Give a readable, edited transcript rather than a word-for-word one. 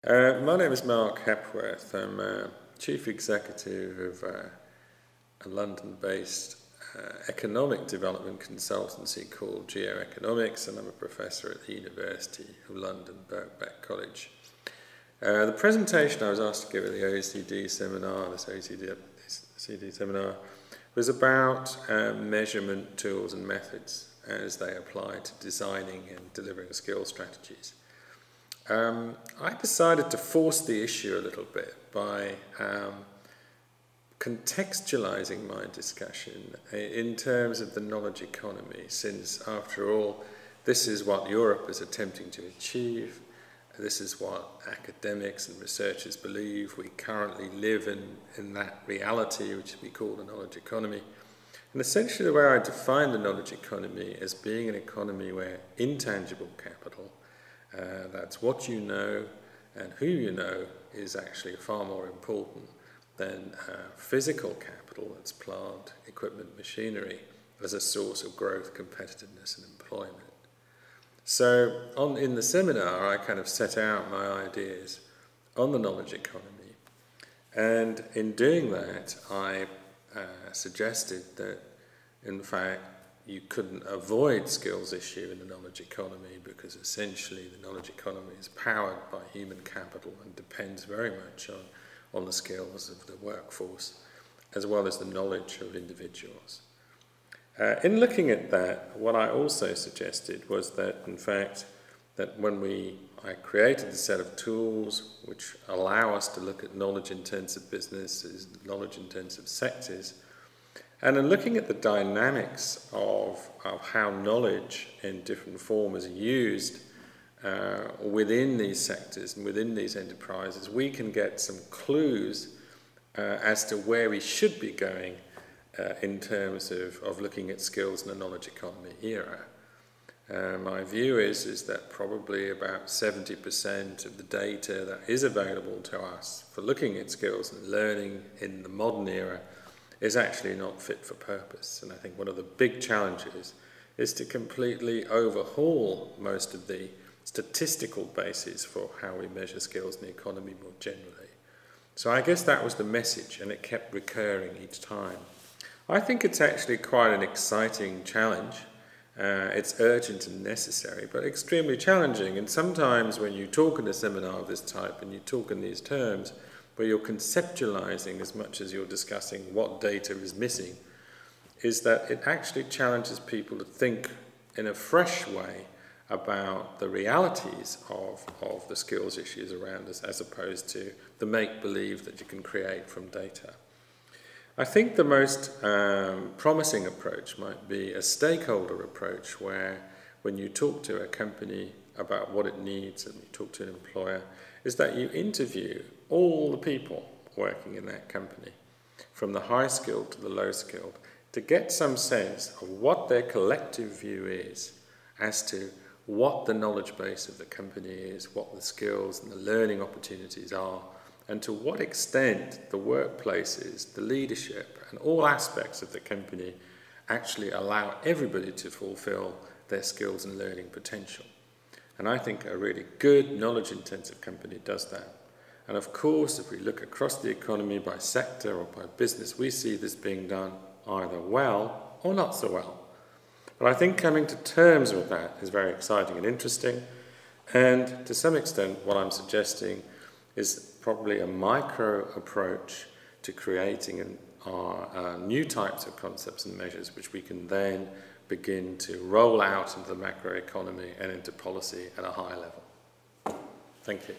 My name is Mark Hepworth. I'm Chief Executive of a London-based economic development consultancy called Geoeconomics, and I'm a professor at the University of London, Birkbeck College. The presentation I was asked to give at the OECD seminar, was about measurement tools and methods as they apply to designing and delivering skill strategies. I decided to force the issue a little bit by contextualizing my discussion in terms of the knowledge economy, since, after all, this is what Europe is attempting to achieve. This is what academics and researchers believe. We currently live in that reality, which we call the knowledge economy. And essentially the way I define the knowledge economy as being an economy where intangible capital, that's what you know and who you know, is actually far more important than physical capital, that's plant, equipment, machinery, as a source of growth, competitiveness and employment. So in the seminar I kind of set out my ideas on the knowledge economy, and in doing that I suggested that in fact you couldn't avoid skills issue in the knowledge economy, because essentially the knowledge economy is powered by human capital and depends very much on the skills of the workforce as well as the knowledge of individuals. In looking at that, what I also suggested was that in fact that I created a set of tools which allow us to look at knowledge-intensive businesses, knowledge-intensive sectors, and in looking at the dynamics of how knowledge in different forms is used within these sectors and within these enterprises, we can get some clues as to where we should be going in terms of looking at skills in the knowledge economy era. My view is that probably about 70% of the data that is available to us for looking at skills and learning in the modern era is actually not fit for purpose. And I think one of the big challenges is to completely overhaul most of the statistical basis for how we measure skills in the economy more generally. So I guess that was the message, and it kept recurring each time. I think it's actually quite an exciting challenge. It's urgent and necessary, but extremely challenging. And sometimes when you talk in a seminar of this type and you talk in these terms, where you're conceptualizing as much as you're discussing what data is missing, is that it actually challenges people to think in a fresh way about the realities of the skills issues around us, as opposed to the make-believe that you can create from data. I think the most promising approach might be a stakeholder approach, where when you talk to a company about what it needs and you talk to an employer, is that you interview all the people working in that company, from the high skilled to the low skilled, to get some sense of what their collective view is as to what the knowledge base of the company is, what the skills and the learning opportunities are, and to what extent the workplaces, the leadership, and all aspects of the company actually allow everybody to fulfill their skills and learning potential. And I think a really good knowledge-intensive company does that. And of course, if we look across the economy by sector or by business, we see this being done either well or not so well. But I think coming to terms with that is very exciting and interesting. And to some extent, what I'm suggesting is probably a micro approach to creating new types of concepts and measures which we can then begin to roll out into the macroeconomy and into policy at a higher level. Thank you.